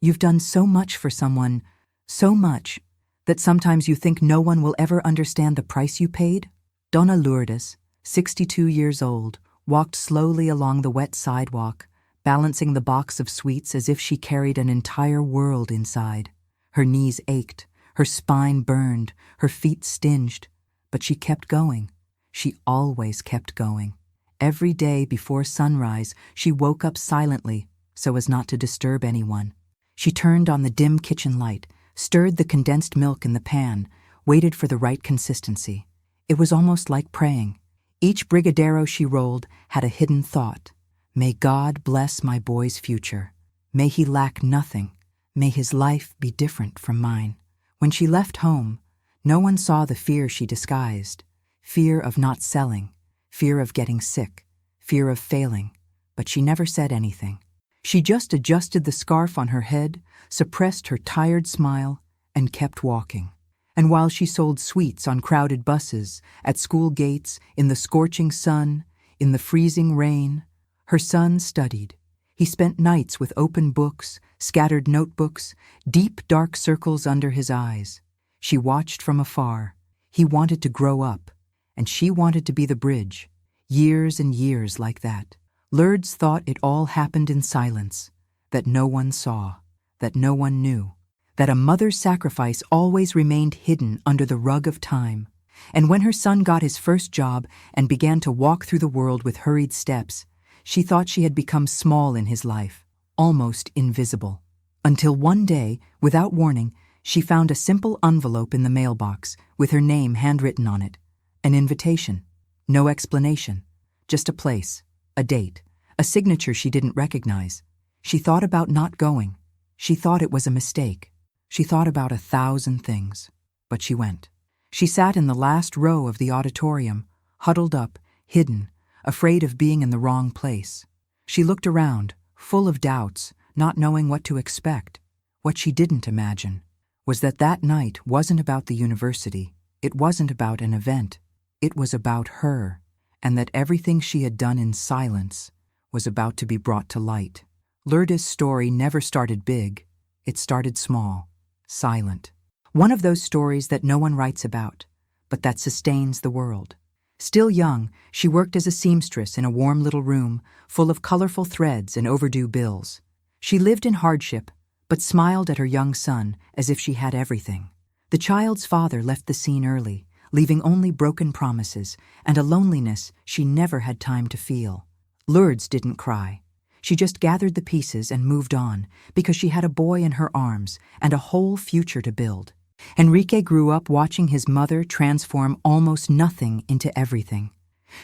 You've done so much for someone, so much, that sometimes you think no one will ever understand the price you paid? Donna Lourdes, 62 years old, walked slowly along the wet sidewalk, balancing the box of sweets as if she carried an entire world inside. Her knees ached, her spine burned, her feet stinged, but she kept going. She always kept going. Every day before sunrise, she woke up silently so as not to disturb anyone. She turned on the dim kitchen light, stirred the condensed milk in the pan, waited for the right consistency. It was almost like praying. Each brigadeiro she rolled had a hidden thought. May God bless my boy's future. May he lack nothing. May his life be different from mine. When she left home, no one saw the fear she disguised. Fear of not selling, fear of getting sick, fear of failing, but she never said anything. She just adjusted the scarf on her head, suppressed her tired smile, and kept walking. And while she sold sweets on crowded buses, at school gates, in the scorching sun, in the freezing rain, her son studied. He spent nights with open books, scattered notebooks, deep dark circles under his eyes. She watched from afar. He wanted to grow up, and she wanted to be the bridge. Years and years like that. Lourdes thought it all happened in silence, that no one saw, that no one knew, that a mother's sacrifice always remained hidden under the rug of time. And when her son got his first job and began to walk through the world with hurried steps, she thought she had become small in his life, almost invisible. Until one day, without warning, she found a simple envelope in the mailbox with her name handwritten on it. An invitation. No explanation. Just a place, a date, a signature she didn't recognize. She thought about not going. She thought it was a mistake. She thought about 1,000 things. But she went. She sat in the last row of the auditorium, huddled up, hidden, afraid of being in the wrong place. She looked around, full of doubts, not knowing what to expect. What she didn't imagine was that night wasn't about the university. It wasn't about an event. It was about her, and that everything she had done in silence was about to be brought to light. Lourdes' story never started big. It started small, silent. One of those stories that no one writes about, but that sustains the world. Still young, she worked as a seamstress in a warm little room full of colorful threads and overdue bills. She lived in hardship, but smiled at her young son as if she had everything. The child's father left the scene early, leaving only broken promises and a loneliness she never had time to feel. Lourdes didn't cry. She just gathered the pieces and moved on because she had a boy in her arms and a whole future to build. Enrique grew up watching his mother transform almost nothing into everything.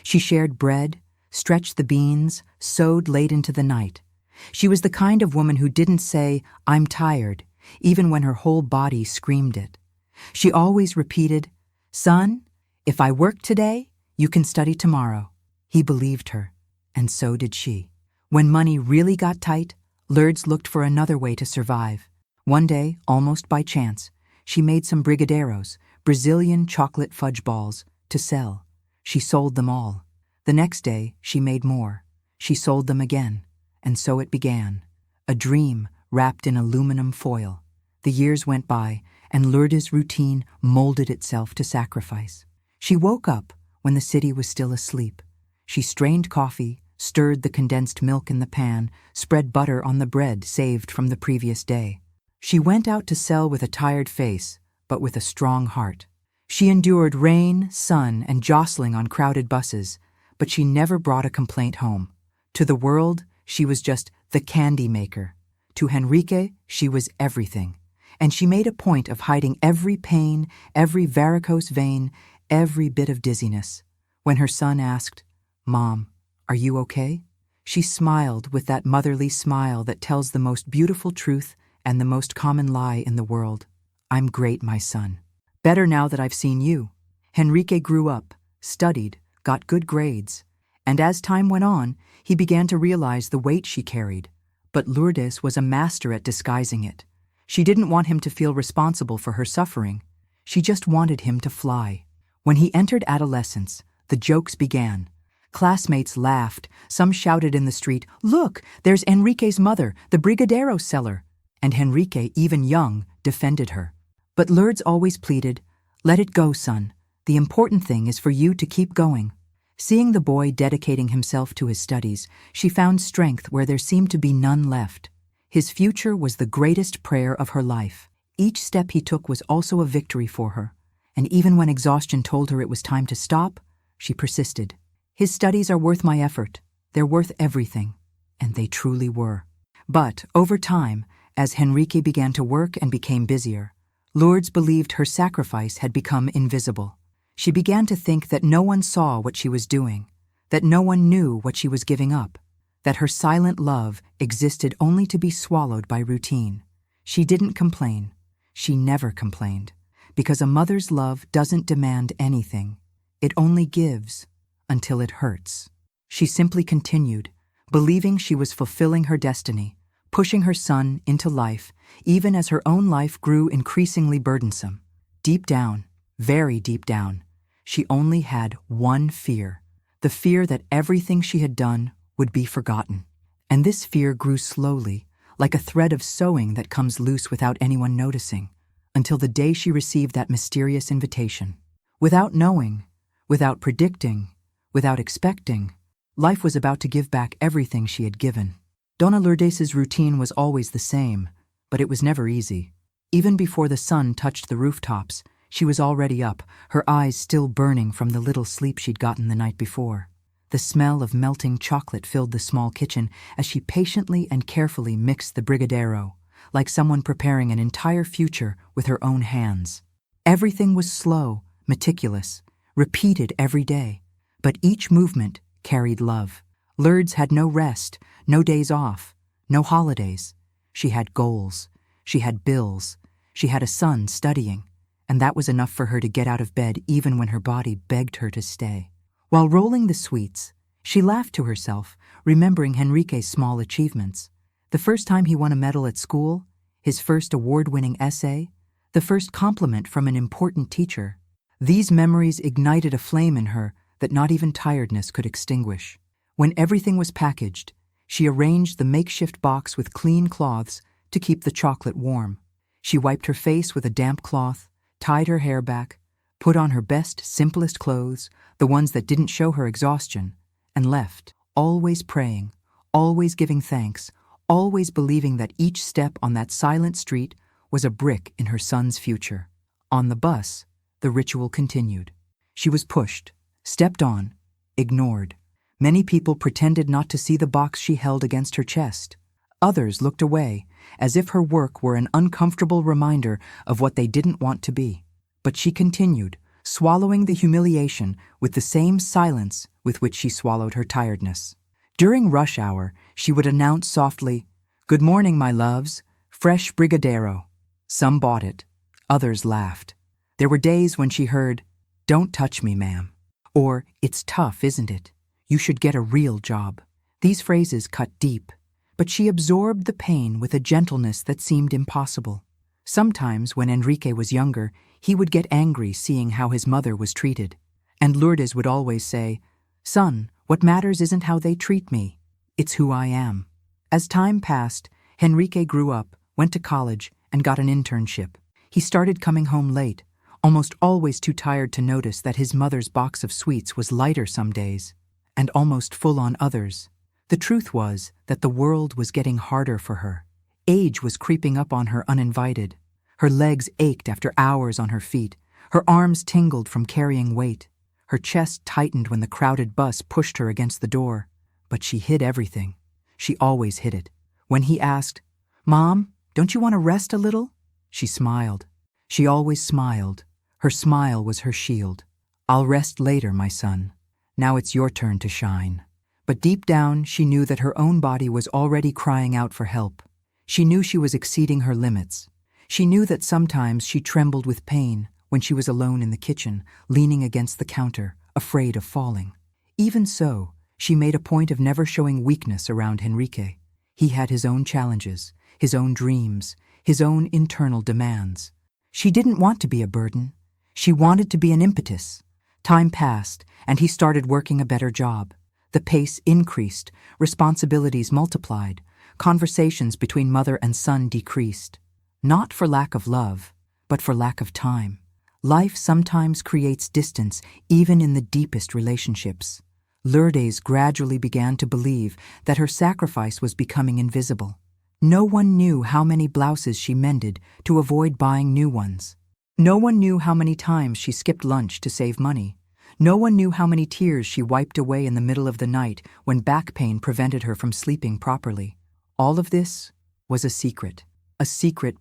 She shared bread, stretched the beans, sewed late into the night. She was the kind of woman who didn't say, "I'm tired," even when her whole body screamed it. She always repeated, "Son, if I work today, you can study tomorrow." He believed her, and so did she. When money really got tight, Lourdes looked for another way to survive. One day, almost by chance, she made some brigadeiros, Brazilian chocolate fudge balls, to sell. She sold them all. The next day, she made more. She sold them again. And so it began. A dream wrapped in aluminum foil. The years went by, and Lourdes' routine molded itself to sacrifice. She woke up when the city was still asleep. She strained coffee, stirred the condensed milk in the pan, spread butter on the bread saved from the previous day. She went out to sell with a tired face, but with a strong heart. She endured rain, sun, and jostling on crowded buses, but she never brought a complaint home. To the world, she was just the candy maker. To Enrique, she was everything. And she made a point of hiding every pain, every varicose vein, every bit of dizziness. When her son asked, "Mom, are you okay?" she smiled with that motherly smile that tells the most beautiful truth and the most common lie in the world. "I'm great, my son. Better now that I've seen you." Enrique grew up, studied, got good grades. And as time went on, he began to realize the weight she carried. But Lourdes was a master at disguising it. She didn't want him to feel responsible for her suffering. She just wanted him to fly. When he entered adolescence, the jokes began. Classmates laughed. Some shouted in the street, "Look, there's Enrique's mother, the brigadeiro seller." and Henrique, even young, defended her. But Lourdes always pleaded, "Let it go, son. The important thing is for you to keep going." Seeing the boy dedicating himself to his studies, she found strength where there seemed to be none left. His future was the greatest prayer of her life. Each step he took was also a victory for her, and even when exhaustion told her it was time to stop, she persisted. "His studies are worth my effort. They're worth everything." And they truly were. But, over time, as Henrique began to work and became busier, Lourdes believed her sacrifice had become invisible. She began to think that no one saw what she was doing, that no one knew what she was giving up, that her silent love existed only to be swallowed by routine. She didn't complain. She never complained, because a mother's love doesn't demand anything. It only gives until it hurts. She simply continued, believing she was fulfilling her destiny, pushing her son into life, even as her own life grew increasingly burdensome. Deep down, very deep down, she only had one fear, the fear that everything she had done would be forgotten. And this fear grew slowly, like a thread of sewing that comes loose without anyone noticing, until the day she received that mysterious invitation. Without knowing, without predicting, without expecting, life was about to give back everything she had given. Dona Lourdes's routine was always the same, but it was never easy. Even before the sun touched the rooftops, she was already up, her eyes still burning from the little sleep she'd gotten the night before. The smell of melting chocolate filled the small kitchen as she patiently and carefully mixed the brigadeiro, like someone preparing an entire future with her own hands. Everything was slow, meticulous, repeated every day, but each movement carried love. Lourdes had no rest, no days off, no holidays. She had goals, she had bills, she had a son studying, and that was enough for her to get out of bed even when her body begged her to stay. While rolling the sweets, she laughed to herself, remembering Henrique's small achievements. The first time he won a medal at school, his first award-winning essay, the first compliment from an important teacher. These memories ignited a flame in her that not even tiredness could extinguish. When everything was packaged, she arranged the makeshift box with clean cloths to keep the chocolate warm. She wiped her face with a damp cloth, tied her hair back, put on her best, simplest clothes, the ones that didn't show her exhaustion, and left, always praying, always giving thanks, always believing that each step on that silent street was a brick in her son's future. On the bus, the ritual continued. She was pushed, stepped on, ignored. Many people pretended not to see the box she held against her chest. Others looked away, as if her work were an uncomfortable reminder of what they didn't want to be. But she continued, swallowing the humiliation with the same silence with which she swallowed her tiredness. During rush hour, she would announce softly, "Good morning, my loves, fresh brigadeiro." Some bought it, others laughed. There were days when she heard, "Don't touch me, ma'am," or "It's tough, isn't it? You should get a real job." These phrases cut deep, but she absorbed the pain with a gentleness that seemed impossible. Sometimes, when Enrique was younger, he would get angry seeing how his mother was treated. And Lourdes would always say, "Son, what matters isn't how they treat me. It's who I am." As time passed, Enrique grew up, went to college, and got an internship. He started coming home late, almost always too tired to notice that his mother's box of sweets was lighter some days, and almost full on others. The truth was that the world was getting harder for her. Age was creeping up on her uninvited. Her legs ached after hours on her feet. Her arms tingled from carrying weight. Her chest tightened when the crowded bus pushed her against the door. But she hid everything. She always hid it. When he asked, "Mom, don't you want to rest a little?" she smiled. She always smiled. Her smile was her shield. "I'll rest later, my son. Now it's your turn to shine." But deep down, she knew that her own body was already crying out for help. She knew she was exceeding her limits. She knew that sometimes she trembled with pain when she was alone in the kitchen, leaning against the counter, afraid of falling. Even so, she made a point of never showing weakness around Enrique. He had his own challenges, his own dreams, his own internal demands. She didn't want to be a burden. She wanted to be an impetus. Time passed, and he started working a better job. The pace increased, responsibilities multiplied, Conversations between mother and son decreased. Not for lack of love, but for lack of time. Life sometimes creates distance, even in the deepest relationships. Lourdes gradually began to believe that her sacrifice was becoming invisible. No one knew how many blouses she mended to avoid buying new ones. No one knew how many times she skipped lunch to save money. No one knew how many tears she wiped away in the middle of the night when back pain prevented her from sleeping properly. All of this was a secret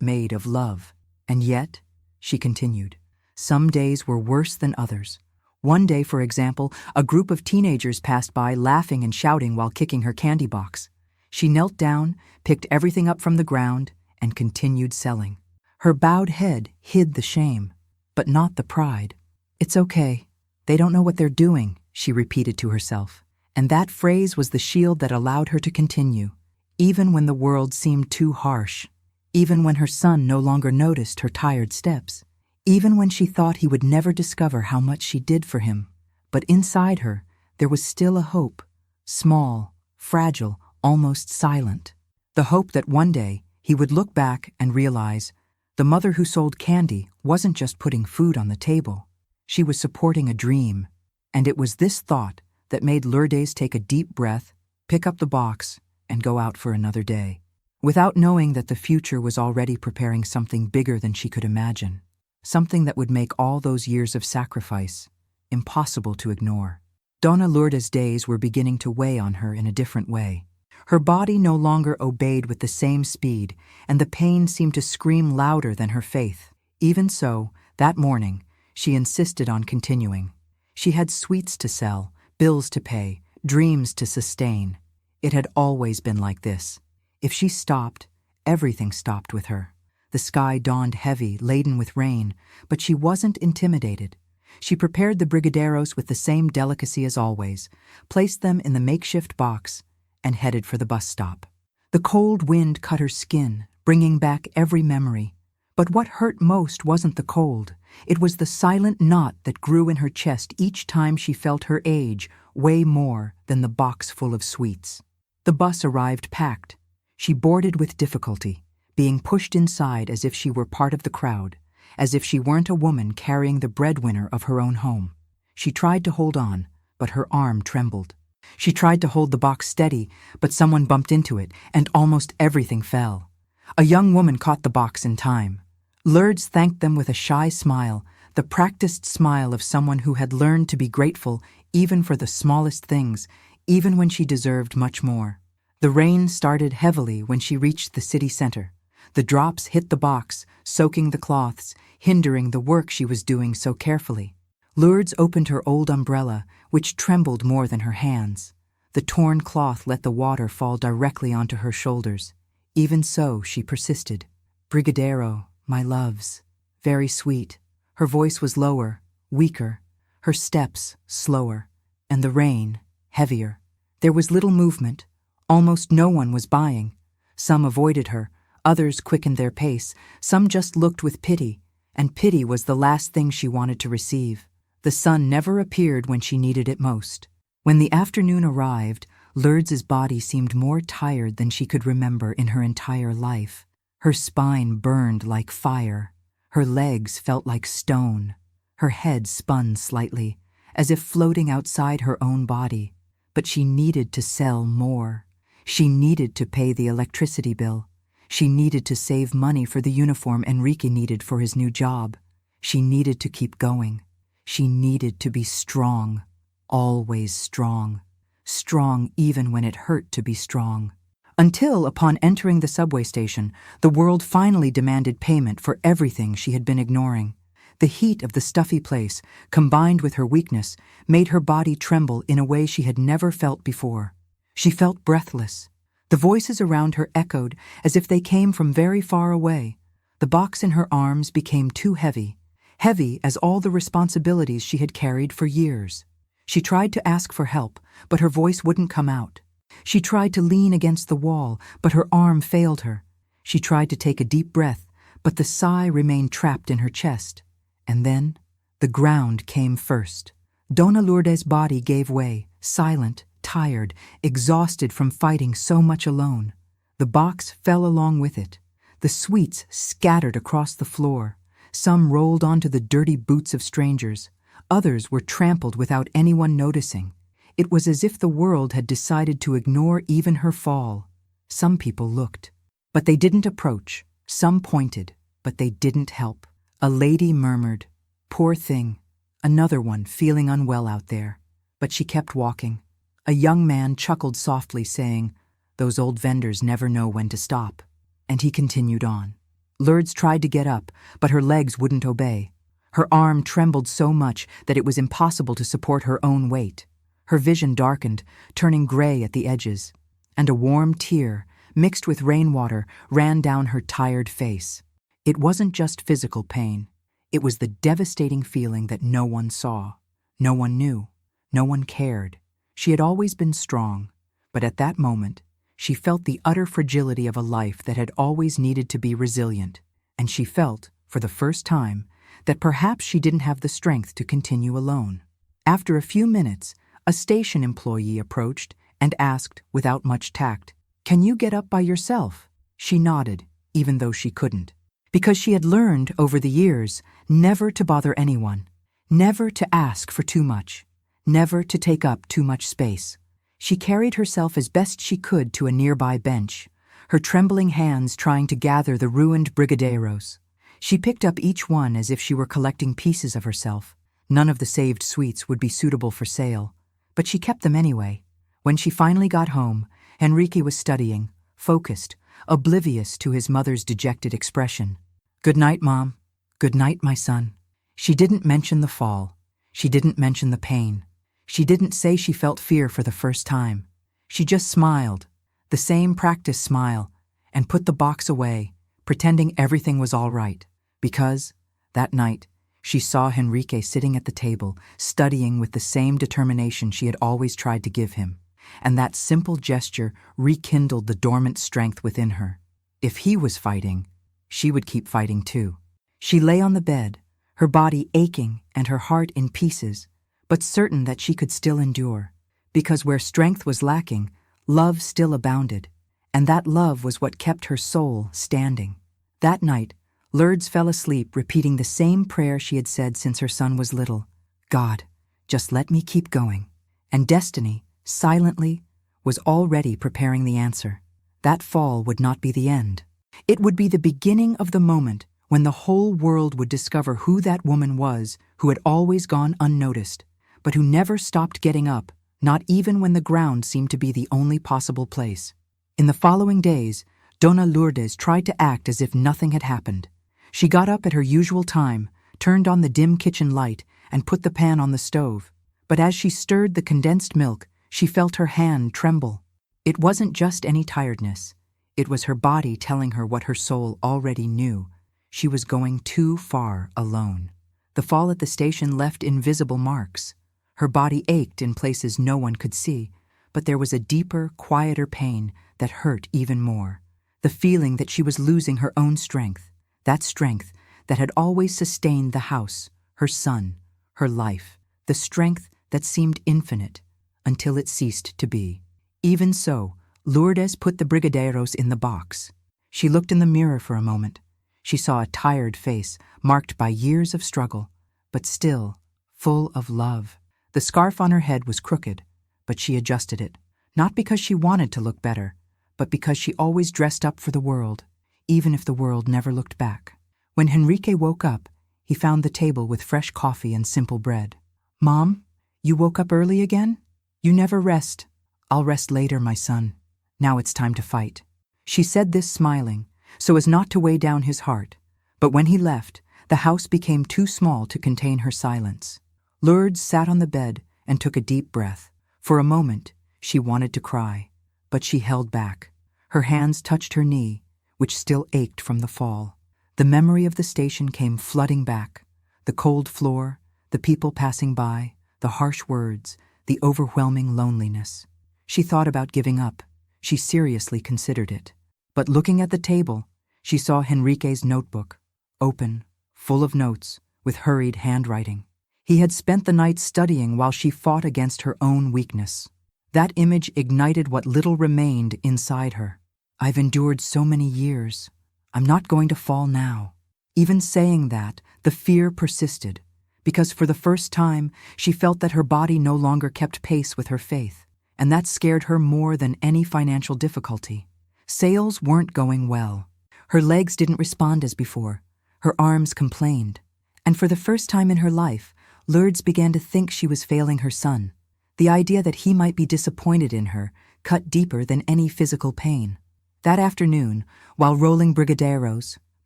made of love. And yet, she continued, some days were worse than others. One day, for example, a group of teenagers passed by laughing and shouting while kicking her candy box. She knelt down, picked everything up from the ground, and continued selling. Her bowed head hid the shame, but not the pride. It's okay. They don't know what they're doing, she repeated to herself. And that phrase was the shield that allowed her to continue, even when the world seemed too harsh, even when her son no longer noticed her tired steps, even when she thought he would never discover how much she did for him. But inside her, there was still a hope, small, fragile, almost silent. The hope that one day he would look back and realize the mother who sold candy wasn't just putting food on the table. She was supporting a dream. And it was this thought that made Lourdes take a deep breath, pick up the box, and go out for another day, without knowing that the future was already preparing something bigger than she could imagine. Something that would make all those years of sacrifice impossible to ignore. Donna Lourdes' days were beginning to weigh on her in a different way. Her body no longer obeyed with the same speed, and the pain seemed to scream louder than her faith. Even so, that morning, she insisted on continuing. She had sweets to sell, bills to pay, dreams to sustain. It had always been like this. If she stopped, everything stopped with her. The sky dawned heavy, laden with rain, but she wasn't intimidated. She prepared the brigadeiros with the same delicacy as always, placed them in the makeshift box, and headed for the bus stop. The cold wind cut her skin, bringing back every memory. But what hurt most wasn't the cold. It was the silent knot that grew in her chest each time she felt her age weigh more than the box full of sweets. The bus arrived packed. She boarded with difficulty, being pushed inside as if she were part of the crowd, as if she weren't a woman carrying the breadwinner of her own home. She tried to hold on, but her arm trembled. She tried to hold the box steady, but someone bumped into it, and almost everything fell. A young woman caught the box in time. Lourdes thanked them with a shy smile, the practiced smile of someone who had learned to be grateful even for the smallest things, even when she deserved much more. The rain started heavily when she reached the city center. The drops hit the box, soaking the cloths, hindering the work she was doing so carefully. Lourdes opened her old umbrella, which trembled more than her hands. The torn cloth let the water fall directly onto her shoulders. Even so, she persisted. "Brigadeiro, my loves." Very sweet. Her voice was lower, weaker, her steps slower, and the rain heavier. There was little movement. Almost no one was buying. Some avoided her, others quickened their pace, some just looked with pity, and pity was the last thing she wanted to receive. The sun never appeared when she needed it most. When the afternoon arrived, Lourdes's body seemed more tired than she could remember in her entire life. Her spine burned like fire. Her legs felt like stone. Her head spun slightly, as if floating outside her own body. But she needed to sell more. She needed to pay the electricity bill. She needed to save money for the uniform Enrique needed for his new job. She needed to keep going. She needed to be strong, always strong. Strong even when it hurt to be strong. Until, upon entering the subway station, the world finally demanded payment for everything she had been ignoring. The heat of the stuffy place, combined with her weakness, made her body tremble in a way she had never felt before. She felt breathless. The voices around her echoed as if they came from very far away. The box in her arms became too heavy, heavy as all the responsibilities she had carried for years. She tried to ask for help, but her voice wouldn't come out. She tried to lean against the wall, but her arm failed her. She tried to take a deep breath, but the sigh remained trapped in her chest. And then, the ground came first. Donna Lourdes' body gave way, silent, tired, exhausted from fighting so much alone. The box fell along with it. The sweets scattered across the floor. Some rolled onto the dirty boots of strangers. Others were trampled without anyone noticing. It was as if the world had decided to ignore even her fall. Some people looked, but they didn't approach. Some pointed, but they didn't help. A lady murmured, "Poor thing." Another one feeling unwell out there. But she kept walking. A young man chuckled softly, saying, "Those old vendors never know when to stop." And he continued on. Lourdes tried to get up, but her legs wouldn't obey. Her arm trembled so much that it was impossible to support her own weight. Her vision darkened, turning gray at the edges, and a warm tear, mixed with rainwater, ran down her tired face. It wasn't just physical pain. It was the devastating feeling that no one saw, no one knew, no one cared. She had always been strong, but at that moment, she felt the utter fragility of a life that had always needed to be resilient, and she felt, for the first time, that perhaps she didn't have the strength to continue alone. After a few minutes, a station employee approached and asked, without much tact, "Can you get up by yourself?" She nodded, even though she couldn't, because she had learned over the years never to bother anyone, never to ask for too much, never to take up too much space. She carried herself as best she could to a nearby bench, her trembling hands trying to gather the ruined brigadeiros. She picked up each one as if she were collecting pieces of herself. None of the saved sweets would be suitable for sale, but she kept them anyway. When she finally got home, Henrique was studying, focused, oblivious to his mother's dejected expression. "Good night, Mom. Good night, my son." She didn't mention the fall. She didn't mention the pain. She didn't say she felt fear for the first time. She just smiled, the same practice smile, and put the box away, pretending everything was all right, because, that night, she saw Henrique sitting at the table, studying with the same determination she had always tried to give him, and that simple gesture rekindled the dormant strength within her. If he was fighting, she would keep fighting too. She lay on the bed, her body aching and her heart in pieces, but certain that she could still endure, because where strength was lacking, love still abounded, and that love was what kept her soul standing. That night, Lourdes fell asleep repeating the same prayer she had said since her son was little. "God, just let me keep going." And destiny, silently, was already preparing the answer. That fall would not be the end. It would be the beginning of the moment when the whole world would discover who that woman was who had always gone unnoticed, but who never stopped getting up, not even when the ground seemed to be the only possible place. In the following days, Dona Lourdes tried to act as if nothing had happened. She got up at her usual time, turned on the dim kitchen light, and put the pan on the stove. But as she stirred the condensed milk, she felt her hand tremble. It wasn't just any tiredness. It was her body telling her what her soul already knew. She was going too far alone. The fall at the station left invisible marks. Her body ached in places no one could see, but there was a deeper, quieter pain that hurt even more. The feeling that she was losing her own strength, that strength that had always sustained the house, her son, her life, the strength that seemed infinite until it ceased to be. Even so, Lourdes put the brigadeiros in the box. She looked in the mirror for a moment. She saw a tired face marked by years of struggle, but still full of love. The scarf on her head was crooked, but she adjusted it, not because she wanted to look better, but because she always dressed up for the world, even if the world never looked back. When Henrique woke up, he found the table with fresh coffee and simple bread. "Mom, you woke up early again? You never rest." "I'll rest later, my son. Now it's time to fight." She said this smiling, so as not to weigh down his heart, but when he left, the house became too small to contain her silence. Lourdes sat on the bed and took a deep breath. For a moment, she wanted to cry, but she held back. Her hands touched her knee, which still ached from the fall. The memory of the station came flooding back. The cold floor, the people passing by, the harsh words, the overwhelming loneliness. She thought about giving up. She seriously considered it. But looking at the table, she saw Henrique's notebook, open, full of notes, with hurried handwriting. He had spent the night studying while she fought against her own weakness. That image ignited what little remained inside her. I've endured so many years. I'm not going to fall now. Even saying that, the fear persisted, because for the first time she felt that her body no longer kept pace with her faith, and that scared her more than any financial difficulty. Sales weren't going well. Her legs didn't respond as before. Her arms complained. And for the first time in her life, Lourdes began to think she was failing her son. The idea that he might be disappointed in her cut deeper than any physical pain. That afternoon, while rolling brigadeiros,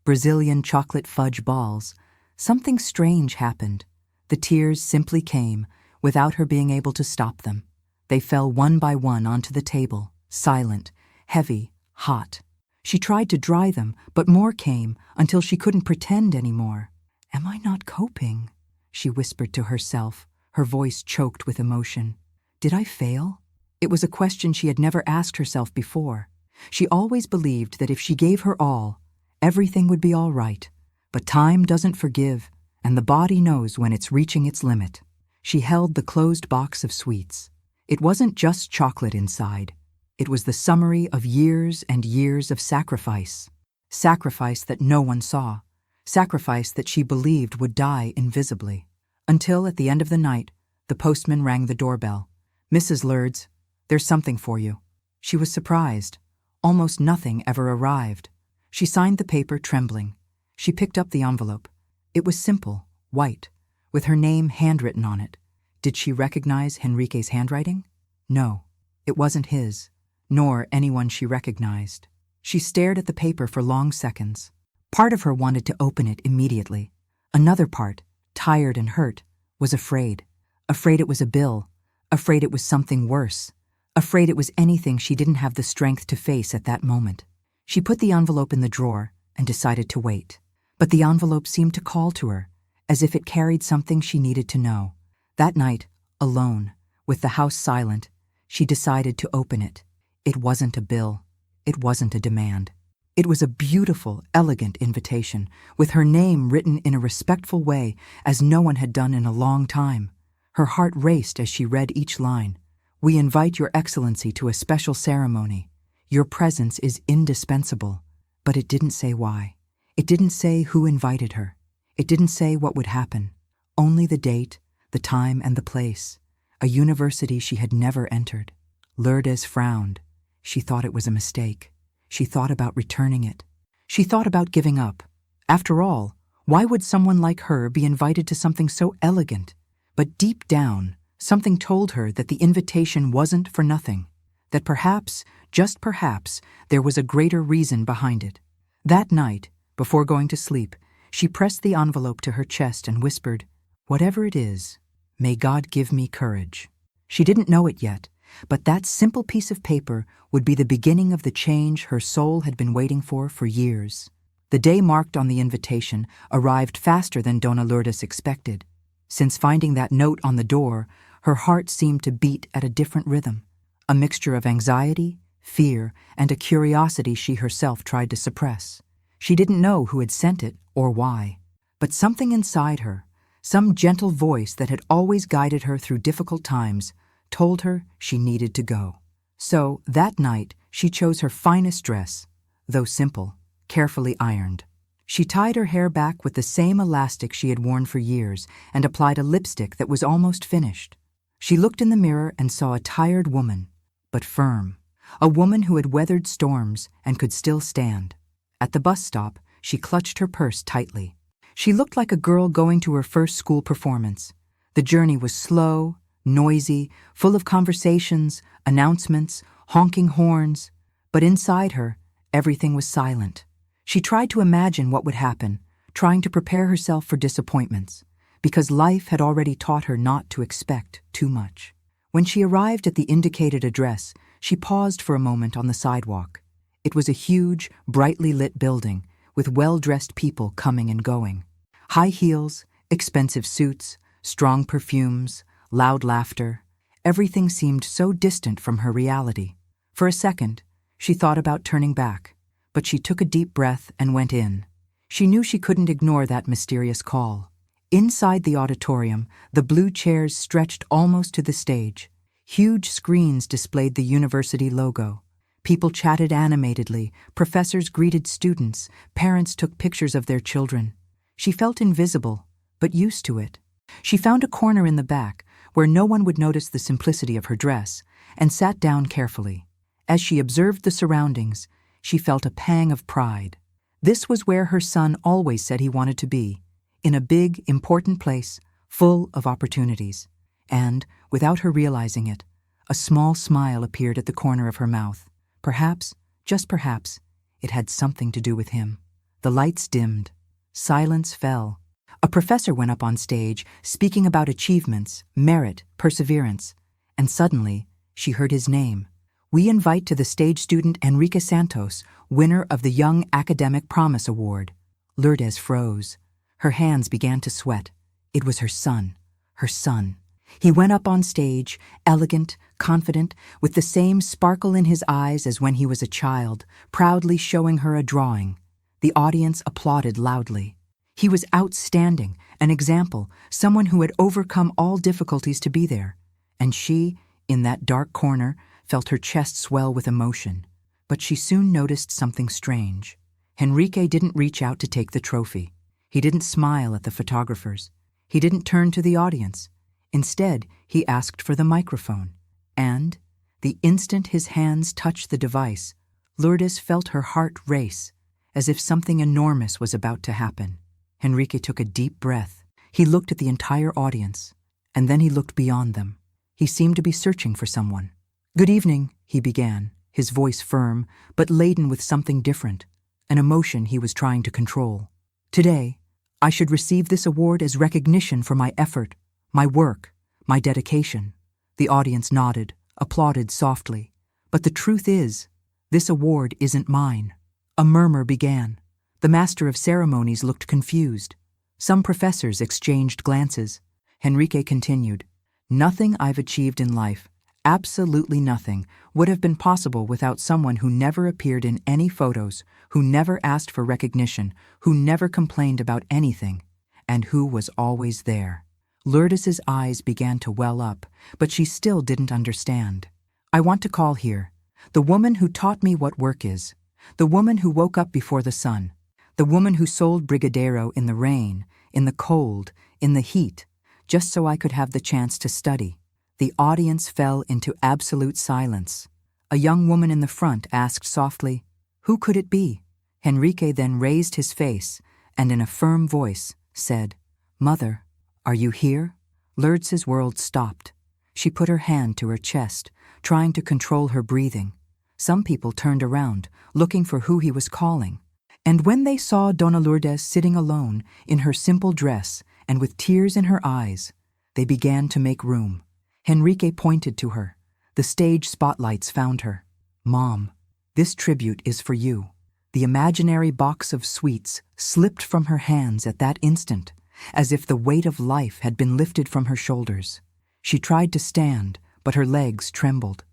Brazilian chocolate fudge balls, something strange happened. The tears simply came, without her being able to stop them. They fell one by one onto the table, silent, heavy, hot. She tried to dry them, but more came until she couldn't pretend anymore. "Am I not coping?" she whispered to herself, her voice choked with emotion. Did I fail? It was a question she had never asked herself before. She always believed that if she gave her all, everything would be all right. But time doesn't forgive, and the body knows when it's reaching its limit. She held the closed box of sweets. It wasn't just chocolate inside. It was the summary of years and years of sacrifice. Sacrifice that no one saw. Sacrifice that she believed would die invisibly. Until, at the end of the night, the postman rang the doorbell. "Mrs. Lourdes, there's something for you." She was surprised. Almost nothing ever arrived. She signed the paper, trembling. She picked up the envelope. It was simple, white, with her name handwritten on it. Did she recognize Henrique's handwriting? No, it wasn't his, nor anyone she recognized. She stared at the paper for long seconds. Part of her wanted to open it immediately. Another part, tired and hurt, was afraid. Afraid it was a bill. Afraid it was something worse. Afraid it was anything she didn't have the strength to face at that moment. She put the envelope in the drawer and decided to wait. But the envelope seemed to call to her, as if it carried something she needed to know. That night, alone, with the house silent, she decided to open it. It wasn't a bill. It wasn't a demand. It was a beautiful, elegant invitation, with her name written in a respectful way, as no one had done in a long time. Her heart raced as she read each line. "We invite Your Excellency to a special ceremony. Your presence is indispensable." But it didn't say why. It didn't say who invited her. It didn't say what would happen. Only the date, the time, and the place. A university she had never entered. Lourdes frowned. She thought it was a mistake. She thought about returning it. She thought about giving up. After all, why would someone like her be invited to something so elegant? But deep down, something told her that the invitation wasn't for nothing, that perhaps, just perhaps, there was a greater reason behind it. That night, before going to sleep, she pressed the envelope to her chest and whispered, "Whatever it is, may God give me courage." She didn't know it yet, but that simple piece of paper would be the beginning of the change her soul had been waiting for years. The day marked on the invitation arrived faster than Dona Lourdes expected. Since finding that note on the door, her heart seemed to beat at a different rhythm, a mixture of anxiety, fear, and a curiosity she herself tried to suppress. She didn't know who had sent it or why, but something inside her, some gentle voice that had always guided her through difficult times, told her she needed to go. So, that night, she chose her finest dress, though simple, carefully ironed. She tied her hair back with the same elastic she had worn for years and applied a lipstick that was almost finished. She looked in the mirror and saw a tired woman, but firm. A woman who had weathered storms and could still stand. At the bus stop, she clutched her purse tightly. She looked like a girl going to her first school performance. The journey was slow, noisy, full of conversations, announcements, honking horns. But inside her, everything was silent. She tried to imagine what would happen, trying to prepare herself for disappointments, because life had already taught her not to expect too much. When she arrived at the indicated address, she paused for a moment on the sidewalk. It was a huge, brightly lit building, with well-dressed people coming and going. High heels, expensive suits, strong perfumes, loud laughter. Everything seemed so distant from her reality. For a second, she thought about turning back, but she took a deep breath and went in. She knew she couldn't ignore that mysterious call. Inside the auditorium, the blue chairs stretched almost to the stage. Huge screens displayed the university logo. People chatted animatedly, professors greeted students, parents took pictures of their children. She felt invisible, but used to it. She found a corner in the back where no one would notice the simplicity of her dress and sat down carefully. As she observed the surroundings, she felt a pang of pride. This was where her son always said he wanted to be, in a big, important place, full of opportunities. And, without her realizing it, a small smile appeared at the corner of her mouth. Perhaps, just perhaps, it had something to do with him. The lights dimmed. Silence fell. A professor went up on stage, speaking about achievements, merit, perseverance. And suddenly, she heard his name. We invite to the stage student Enrique Santos, winner of the Young Academic Promise Award. Lourdes froze. Her hands began to sweat. It was her son. Her son. He went up on stage, elegant, confident, with the same sparkle in his eyes as when he was a child, proudly showing her a drawing. The audience applauded loudly. He was outstanding, an example, someone who had overcome all difficulties to be there. And she, in that dark corner, felt her chest swell with emotion. But she soon noticed something strange. Enrique didn't reach out to take the trophy. He didn't smile at the photographers. He didn't turn to the audience. Instead, he asked for the microphone. And, the instant his hands touched the device, Lourdes felt her heart race, as if something enormous was about to happen. Enrique took a deep breath. He looked at the entire audience, and then he looked beyond them. He seemed to be searching for someone. "Good evening," he began, his voice firm, but laden with something different, an emotion he was trying to control. "Today, I should receive this award as recognition for my effort, my work, my dedication." The audience nodded, applauded softly. But the truth is, this award isn't mine. A murmur began. The master of ceremonies looked confused. Some professors exchanged glances. Enrique continued, "Nothing I've achieved in life, absolutely nothing, would have been possible without someone who never appeared in any photos, who never asked for recognition, who never complained about anything, and who was always there." Lourdes's eyes began to well up, but she still didn't understand. "I want to call here the woman who taught me what work is, the woman who woke up before the sun, the woman who sold brigadeiro in the rain, in the cold, in the heat, just so I could have the chance to study." The audience fell into absolute silence. A young woman in the front asked softly, "Who could it be?" Enrique then raised his face and in a firm voice said, "Mother, are you here?" Lourdes's world stopped. She put her hand to her chest, trying to control her breathing. Some people turned around, looking for who he was calling. And when they saw Dona Lourdes sitting alone, in her simple dress and with tears in her eyes, they began to make room. Enrique pointed to her. The stage spotlights found her. "Mom, this tribute is for you." The imaginary box of sweets slipped from her hands at that instant, as if the weight of life had been lifted from her shoulders. She tried to stand, but her legs trembled.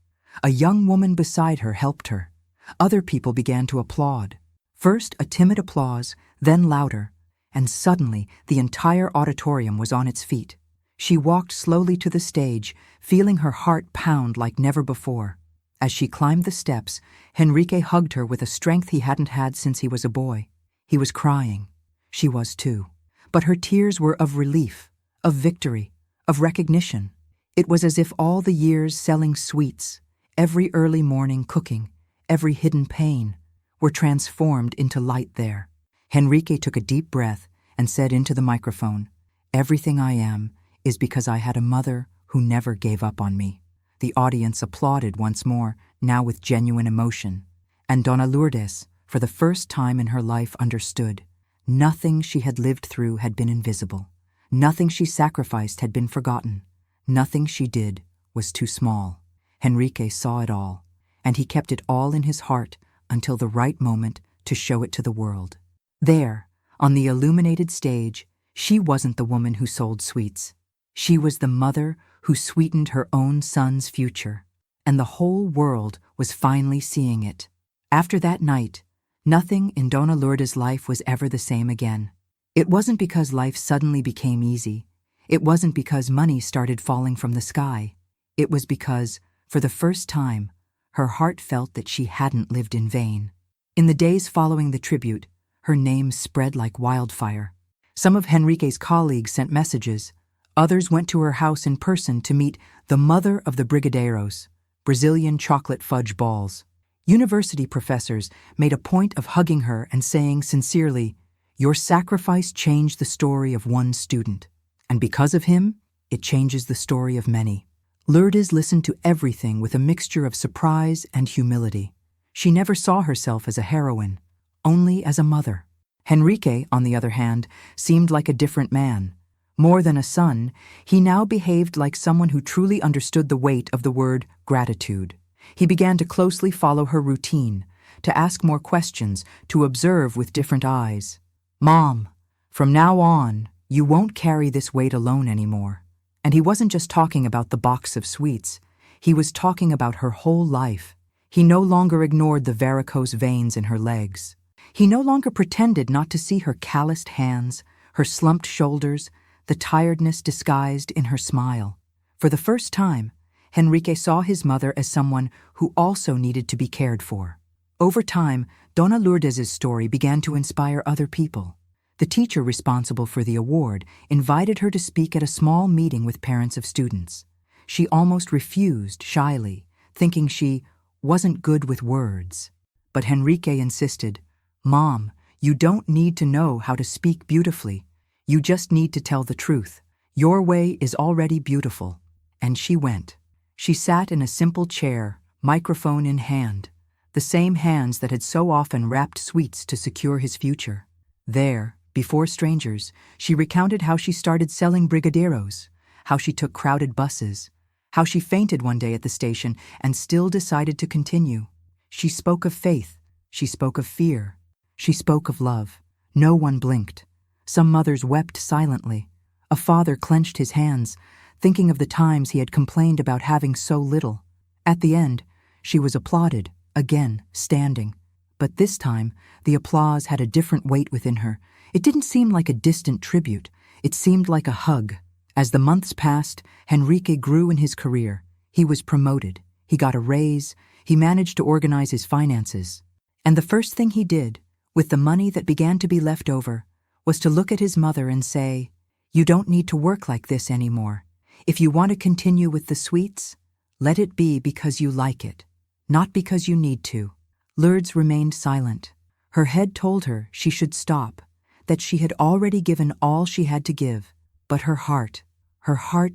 A young woman beside her helped her. Other people began to applaud. First a timid applause, then louder, and suddenly the entire auditorium was on its feet. She walked slowly to the stage, feeling her heart pound like never before. As she climbed the steps, Enrique hugged her with a strength he hadn't had since he was a boy. He was crying. She was too. But her tears were of relief, of victory, of recognition. It was as if all the years selling sweets, every early morning cooking, every hidden pain, were transformed into light there. Enrique took a deep breath and said into the microphone, "Everything I am is because I had a mother who never gave up on me." The audience applauded once more, now with genuine emotion. And Dona Lourdes, for the first time in her life, understood. Nothing she had lived through had been invisible. Nothing she sacrificed had been forgotten. Nothing she did was too small. Enrique saw it all, and he kept it all in his heart until the right moment to show it to the world. There, on the illuminated stage, she wasn't the woman who sold sweets. She was the mother who sweetened her own son's future, and the whole world was finally seeing it. After that night, nothing in Dona Lourdes' life was ever the same again. It wasn't because life suddenly became easy. It wasn't because money started falling from the sky. It was because, for the first time, Her heart felt that she hadn't lived in vain. In the days following the tribute, her name spread like wildfire. Some of Henrique's colleagues sent messages. Others went to her house in person to meet the mother of the brigadeiros, Brazilian chocolate fudge balls. University professors made a point of hugging her and saying sincerely, "Your sacrifice changed the story of one student, and because of him, it changes the story of many." Lourdes listened to everything with a mixture of surprise and humility. She never saw herself as a heroine, only as a mother. Henrique, on the other hand, seemed like a different man. More than a son, he now behaved like someone who truly understood the weight of the word gratitude. He began to closely follow her routine, to ask more questions, to observe with different eyes. "Mom, from now on, you won't carry this weight alone anymore." And he wasn't just talking about the box of sweets. He was talking about her whole life. He no longer ignored the varicose veins in her legs. He no longer pretended not to see her calloused hands, her slumped shoulders, the tiredness disguised in her smile. For the first time, Henrique saw his mother as someone who also needed to be cared for. Over time, Dona Lourdes's story began to inspire other people. The teacher responsible for the award invited her to speak at a small meeting with parents of students. She almost refused shyly, thinking she wasn't good with words. But Henrique insisted, "Mom, you don't need to know how to speak beautifully. You just need to tell the truth. Your way is already beautiful." And she went. She sat in a simple chair, microphone in hand, the same hands that had so often wrapped sweets to secure his future. There, before strangers, she recounted how she started selling brigadeiros, how she took crowded buses, how she fainted one day at the station and still decided to continue. She spoke of faith, she spoke of fear, she spoke of love. No one blinked. Some mothers wept silently. A father clenched his hands, thinking of the times he had complained about having so little. At the end, she was applauded, again, standing. But this time, the applause had a different weight within her. It didn't seem like a distant tribute. It seemed like a hug. As the months passed, Henrique grew in his career. He was promoted. He got a raise. He managed to organize his finances. And the first thing he did, with the money that began to be left over, was to look at his mother and say, "You don't need to work like this anymore. If you want to continue with the sweets, let it be because you like it, not because you need to." Lourdes remained silent. Her head told her she should stop, that she had already given all she had to give, but her heart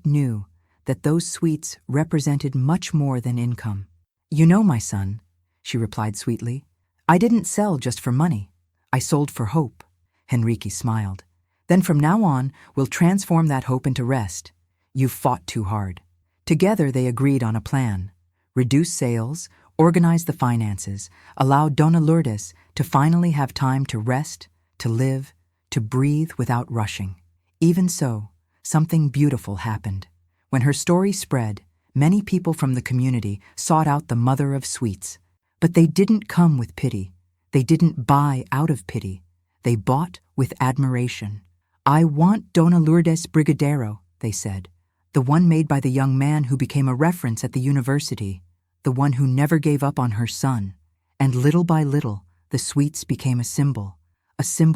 knew that those sweets represented much more than income. "You know, my son," she replied sweetly, "I didn't sell just for money. I sold for hope." Henrique smiled. "Then from now on, we'll transform that hope into rest. You've fought too hard." Together they agreed on a plan. Reduce sales, organize the finances, allow Dona Lourdes to finally have time to rest, to live, to breathe without rushing. Even so, something beautiful happened. When her story spread, many people from the community sought out the mother of sweets. But they didn't come with pity. They didn't buy out of pity. They bought with admiration. "I want Dona Lourdes Brigadeiro," they said. "The one made by the young man who became a reference at the university. The one who never gave up on her son." And little by little, the sweets became a symbol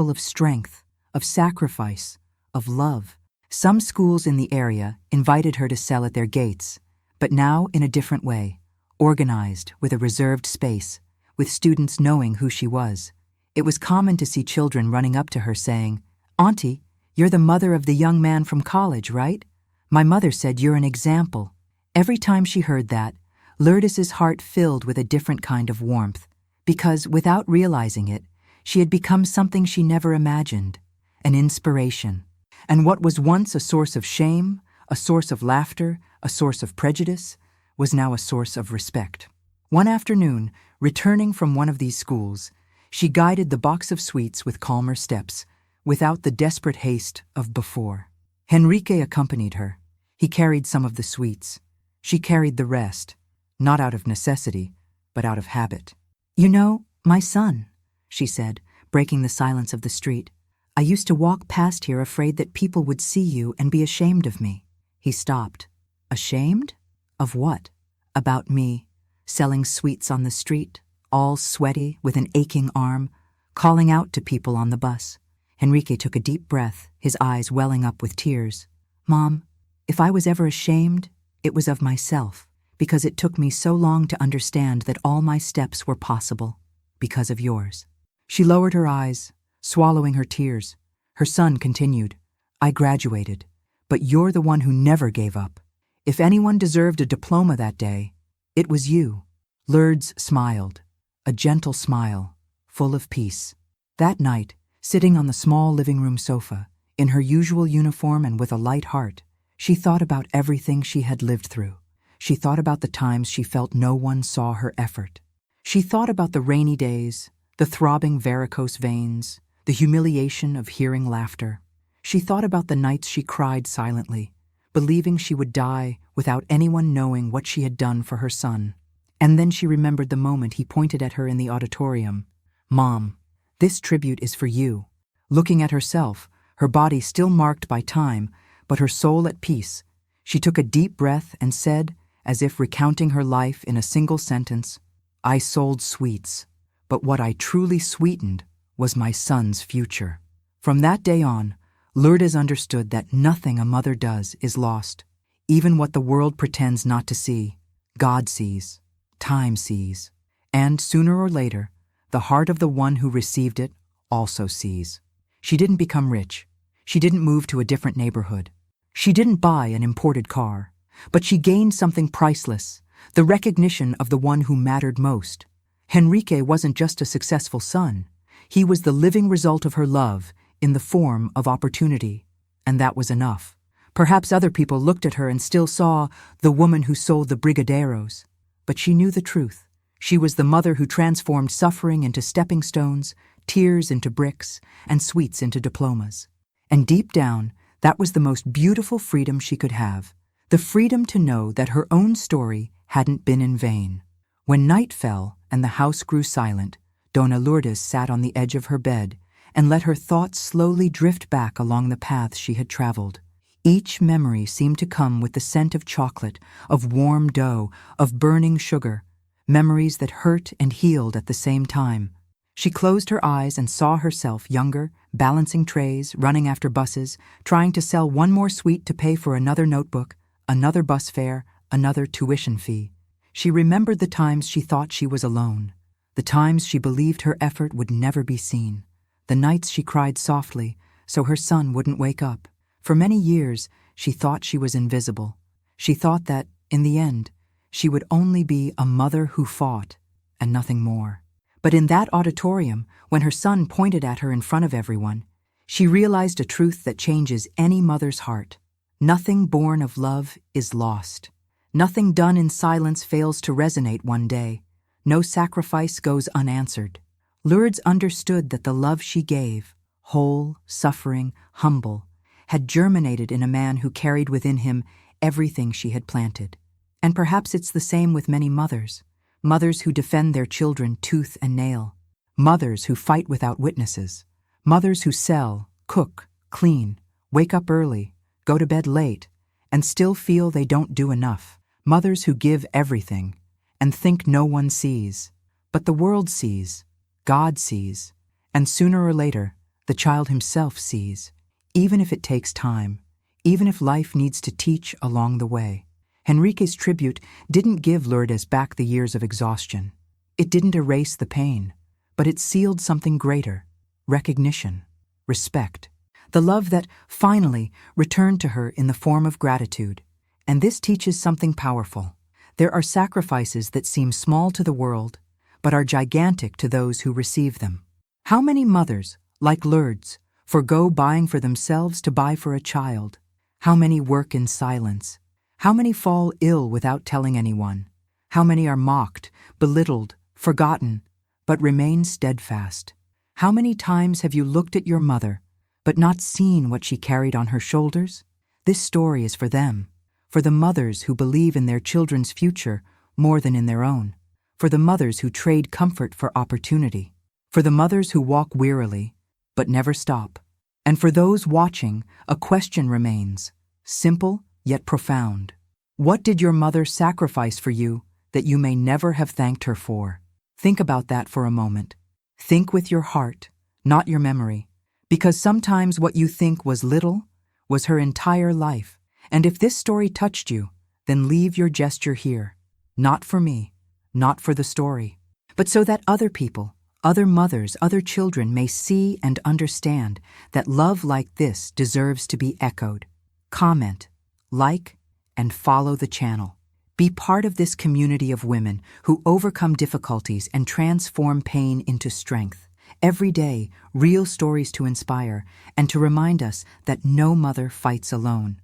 of strength, of sacrifice, of love. Some schools in the area invited her to sell at their gates, but now in a different way, organized with a reserved space, with students knowing who she was. It was common to see children running up to her saying, "Auntie, you're the mother of the young man from college, right? My mother said you're an example." Every time she heard that, Lourdes's heart filled with a different kind of warmth, because without realizing it, she had become something she never imagined, an inspiration. And what was once a source of shame, a source of laughter, a source of prejudice, was now a source of respect. One afternoon, returning from one of these schools, she guided the box of sweets with calmer steps, without the desperate haste of before. Henrique accompanied her. He carried some of the sweets. She carried the rest, not out of necessity, but out of habit. "You know, my son," she said, breaking the silence of the street, "I used to walk past here afraid that people would see you and be ashamed of me." He stopped. "Ashamed? Of what?" "About me. selling sweets on the street, all sweaty with an aching arm, calling out to people on the bus. Henrique took a deep breath, his eyes welling up with tears. "Mom, if I was ever ashamed, it was of myself, because it took me so long to understand that all my steps were possible, because of yours." She lowered her eyes, swallowing her tears. Her son continued, "I graduated, but you're the one who never gave up. If anyone deserved a diploma that day, it was you." Lourdes smiled, a gentle smile, full of peace. That night, sitting on the small living room sofa, in her usual uniform and with a light heart, she thought about everything she had lived through. She thought about the times she felt no one saw her effort. She thought about the rainy days, the throbbing varicose veins, the humiliation of hearing laughter. She thought about the nights she cried silently, believing she would die without anyone knowing what she had done for her son. And then she remembered the moment he pointed at her in the auditorium. "Mom, this tribute is for you." Looking at herself, her body still marked by time, but her soul at peace, she took a deep breath and said, as if recounting her life in a single sentence, "I sold sweets, but what I truly sweetened was my son's future." From that day on, Lourdes understood that nothing a mother does is lost. Even what the world pretends not to see, God sees, time sees, and sooner or later, the heart of the one who received it also sees. She didn't become rich. She didn't move to a different neighborhood. She didn't buy an imported car, but she gained something priceless, the recognition of the one who mattered most. Henrique wasn't just a successful son. He was the living result of her love in the form of opportunity, and that was enough. Perhaps other people looked at her and still saw the woman who sold the brigadeiros, but she knew the truth. She was the mother who transformed suffering into stepping stones, tears into bricks, and sweets into diplomas. And deep down, that was the most beautiful freedom she could have, the freedom to know that her own story hadn't been in vain. When night fell and the house grew silent, Dona Lourdes sat on the edge of her bed and let her thoughts slowly drift back along the paths she had traveled. Each memory seemed to come with the scent of chocolate, of warm dough, of burning sugar, memories that hurt and healed at the same time. She closed her eyes and saw herself younger, balancing trays, running after buses, trying to sell one more sweet to pay for another notebook, another bus fare, another tuition fee. She remembered the times she thought she was alone, the times she believed her effort would never be seen, the nights she cried softly so her son wouldn't wake up. For many years, she thought she was invisible. She thought that, in the end, she would only be a mother who fought, and nothing more. But in that auditorium, when her son pointed at her in front of everyone, she realized a truth that changes any mother's heart. Nothing born of love is lost. Nothing done in silence fails to resonate one day. No sacrifice goes unanswered. Lourdes understood that the love she gave, whole, suffering, humble, had germinated in a man who carried within him everything she had planted. And perhaps it's the same with many mothers. Mothers who defend their children tooth and nail. Mothers who fight without witnesses. Mothers who sell, cook, clean, wake up early, go to bed late, and still feel they don't do enough. Mothers who give everything and think no one sees. But the world sees, God sees, and sooner or later, the child himself sees. Even if it takes time, even if life needs to teach along the way. Henrique's tribute didn't give Lourdes back the years of exhaustion. It didn't erase the pain, but it sealed something greater: recognition, respect, the love that finally returned to her in the form of gratitude. And this teaches something powerful. There are sacrifices that seem small to the world, but are gigantic to those who receive them. How many mothers, like Lourdes, forgo buying for themselves to buy for a child? How many work in silence? How many fall ill without telling anyone? How many are mocked, belittled, forgotten, but remain steadfast? How many times have you looked at your mother, but not seen what she carried on her shoulders? This story is for them, for the mothers who believe in their children's future more than in their own, for the mothers who trade comfort for opportunity, for the mothers who walk wearily, but never stop. And for those watching, a question remains, simple yet profound. What did your mother sacrifice for you that you may never have thanked her for. Think about that for a moment. Think with your heart, not your memory, because sometimes what you think was little was her entire life. And if this story touched you, then leave your gesture here. Not for me, not for the story, but so that other people, other mothers, other children may see and understand that love like this deserves to be echoed. Comment, like, and follow the channel. Be part of this community of women who overcome difficulties and transform pain into strength. Every day, real stories to inspire and to remind us that no mother fights alone.